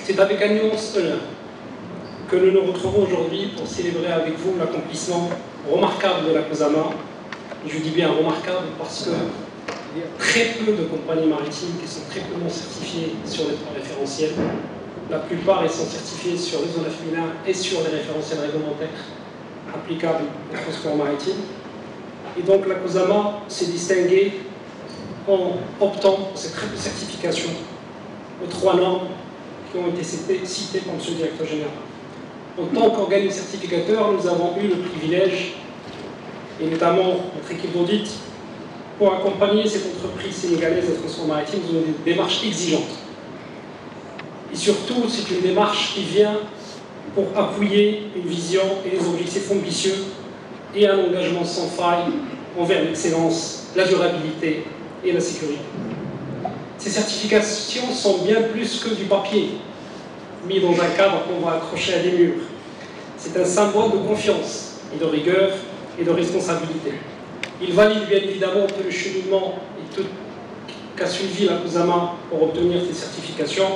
C'est avec un immense honneur que nous nous retrouvons aujourd'hui pour célébrer avec vous l'accomplissement remarquable de la COSAMA. Je dis bien remarquable parce que il y a très peu de compagnies maritimes qui sont très peu certifiées sur les trois référentiels. La plupart, elles sont certifiées sur les zones féminines et sur les référentiels réglementaires applicables au transport maritime. Et donc la COSAMA s'est distinguée en optant pour cette triple certification aux trois normes qui ont été citées par M. le directeur général. En tant qu'organisme certificateur, nous avons eu le privilège, et notamment notre équipe d'audit, pour accompagner cette entreprise sénégalaise de transport maritime dans une démarche exigeante. Et surtout, c'est une démarche qui vient pour appuyer une vision et des objectifs ambitieux et un engagement sans faille envers l'excellence, la durabilité et la sécurité. Ces certifications sont bien plus que du papier mis dans un cadre qu'on va accrocher à des murs. C'est un symbole de confiance et de rigueur et de responsabilité. Il valide bien évidemment tout le cheminement et tout qu'a suivi la COSAMA pour obtenir ces certifications,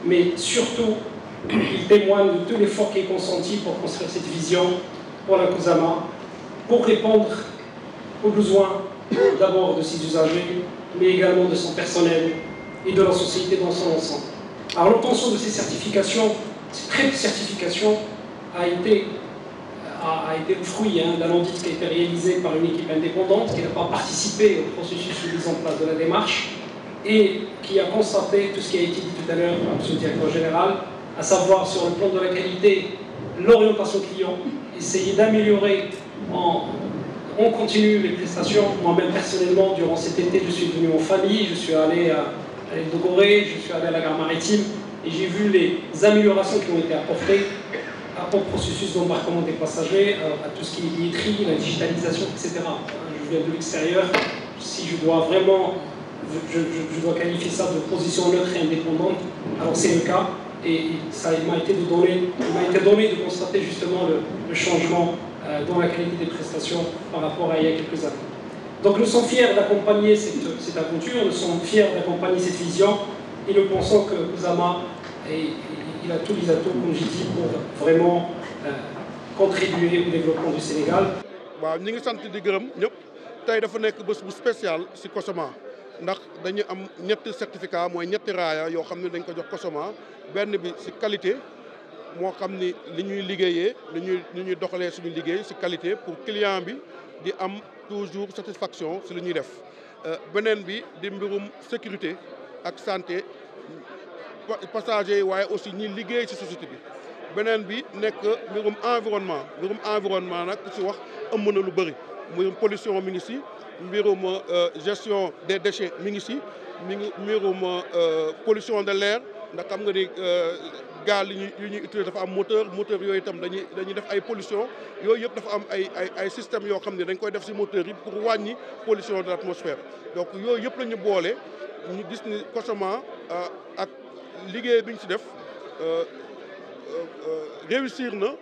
mais surtout, il témoigne de tout l'effort qui est consenti pour construire cette vision pour la COSAMA, pour répondre aux besoins d'abord de ses usagers, mais également de son personnel et de la société dans son ensemble. Alors l'obtention de ces certifications, cette triple certification a été le fruit d'un audit qui a été réalisé par une équipe indépendante qui n'a pas participé au processus de mise en place de la démarche et qui a constaté tout ce qui a été dit tout à l'heure par M. le directeur général, à savoir sur le plan de la qualité, l'orientation client, essayer d'améliorer on continue les prestations. Moi-même, personnellement, durant cet été, je suis venu en famille, je suis allé à l'île de Gorée, je suis allé à la gare maritime, et j'ai vu les améliorations qui ont été apportées au processus d'embarquement des passagers, à tout ce qui est billetterie, la digitalisation, etc. Je viens de l'extérieur. Si je dois vraiment, je dois qualifier ça de position neutre et indépendante, alors c'est le cas, et ça m'a été donné de constater justement le changement dans la qualité des prestations par rapport à il y a quelques années. Donc nous sommes fiers d'accompagner cette aventure, nous sommes fiers d'accompagner cette vision et nous pensons que COSAMA il a tous les atouts, comme j'ai dit, pour vraiment contribuer au développement du Sénégal. waaw ñi ngi sant di gërëm ñëpp tey dafa nekk bés bu spécial ci COSAMA ndax dañu am ñetti certificat mooy ñetti raaya yoo xam ne dañ ko jox COSAMA benn bi ci qualité moo xam ni li ñuy liggéeyee li ñuy doxalee suñu liggéey ci qualité pour client bi di am toujours satisfaction ci li ñuy def beneen bi di mbirum sécurité ak santé passagers yi waaye aussi ñi liggéey ci société bi beneen bi nekk mbirum environnement nag ku ci wax ëmb na lu bëri mbirum pollution mi ngi ci mbirum gestion des déchets mi ngi ci mbirum pollution de l'air ndax xam nga ni gaal yi ñuy utiliser dafa am moteur yooyu itam dañuy def ay pollution yooyu yëpp dafa am ay systèmes yoo xam ne dañ koy def ci moteur yi pour wàññi pollution de l'atmosphère donc yooyu yëpp la ñu boole ñu gis ni COSAMA ak liggéey bi ñu ci def réussir na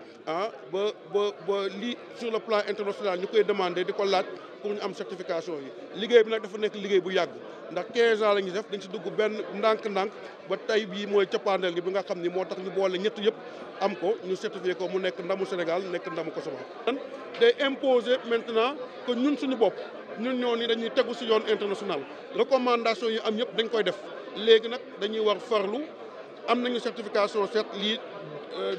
ba lii sur le plan international ñu koy demander di ko laaj pour ñu am certification yi liggéey bi nag dafa nekk liggéey bu yàgg ndax 15 ans la ñuy def dañ ci dugg benn ndànk-ndànk ba tey bii mooy cappaandal gi bi nga xam ni moo tax ñu boole ñett yëpp am ko ñu certifié ko mu nekk ndamu Sénégal nekk ndamu COSAMA. day imposer maintenant que ñun suñu bopp ñun ñoo ni dañuy tegu ci yoon international recommandation yi am yëpp dañ koy def léegi nag dañuy war farlu am nañu certification certes lii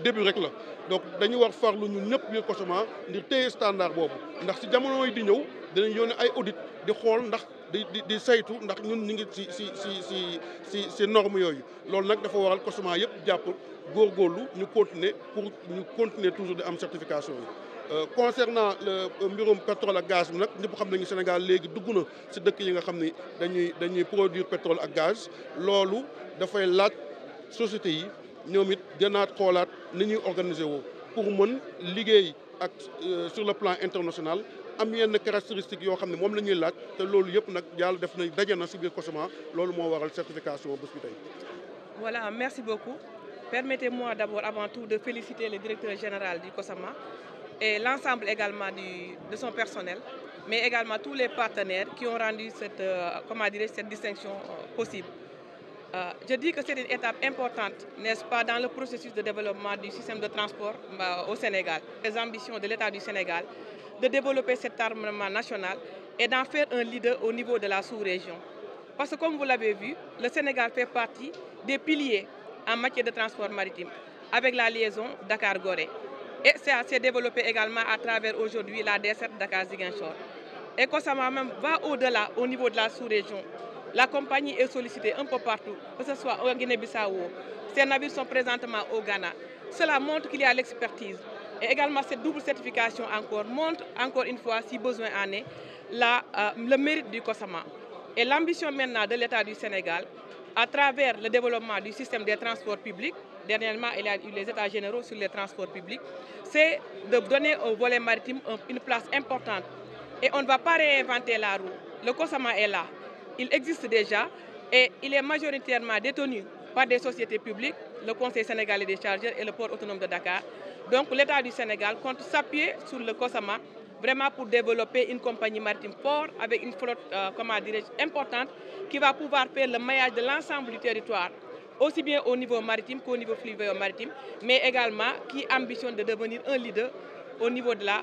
début rek la donc dañuy war farlu ñun ñëpp biir COSAMA ngir téye standard boobu ndax ci jamono yi di ñëw dinañ yónnee ay audit di xool ndax di saytu ndax ñun ñu ngi ci norme yooyu loolu nag dafa waral COSAMA yëpp jàpp góorgóorlu ñu continuer toujours di am certification yi. Concernant mbirum pétrole ak gaz bi nag ñëpp xam nañu Sénégal léegi dugg na ci dëkk yi nga xam ni dañuy produire pétrole ak gaz loolu dafay laaj société yi ñoom it gënaat xoolaat ni ñuy organiser woo pour mën liggéey ak sur le plan international am yenn caractéristiques yoo xam ne moom la ñuy laaj te loolu yëpp nag yàlla def na daje na ci biir COSAMA loolu moo waral certification bés bi tey. Voilà, merci beaucoup. Permettez-moi d'abord avant tout de féliciter le directeur général du COSAMA et l'ensemble également de son personnel, mais également tous les partenaires qui ont rendu cette distinction possible. Je dis que c'est une étape importante, n'est-ce pas, dans le processus de développement du système de transport au Sénégal. Les ambitions de l'État du Sénégal de développer cet armement national et d'en faire un leader au niveau de la sous-région. Parce que comme vous l'avez vu, le Sénégal fait partie des piliers en matière de transport maritime avec la liaison Dakar-Gorée. Et ça s'est développé également à travers aujourd'hui la desserte Dakar-Ziguinchor. Et Kosama même va au-delà au niveau de la sous-région. La compagnie est sollicitée un peu partout, que ce soit au Guinée-Bissau. Ces navires sont présentement au Ghana. Cela montre qu'il y a l'expertise. Et également cette double certification encore montre encore une fois, si besoin en est, le mérite du Kosama. Et l'ambition maintenant de l'État du Sénégal, à travers le développement du système des transports publics, dernièrement il y a eu les États généraux sur les transports publics, c'est de donner au volet maritime une place importante. Et on ne va pas réinventer la roue. Le Kosama est là. Il existe déjà et il est majoritairement détenu par des sociétés publiques, le Conseil sénégalais des chargeurs et le port autonome de Dakar. Donc l'État du Sénégal compte s'appuyer sur le Kosama vraiment pour développer une compagnie maritime forte avec une flotte importante qui va pouvoir faire le maillage de l'ensemble du territoire, aussi bien au niveau maritime qu'au niveau fluvial-maritime, mais également qui ambitionne de devenir un leader au niveau de la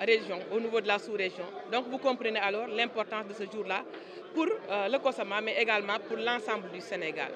région, au niveau de la sous-région. Donc vous comprenez alors l'importance de ce jour-là pour le Kosama, mais également pour l'ensemble du Sénégal.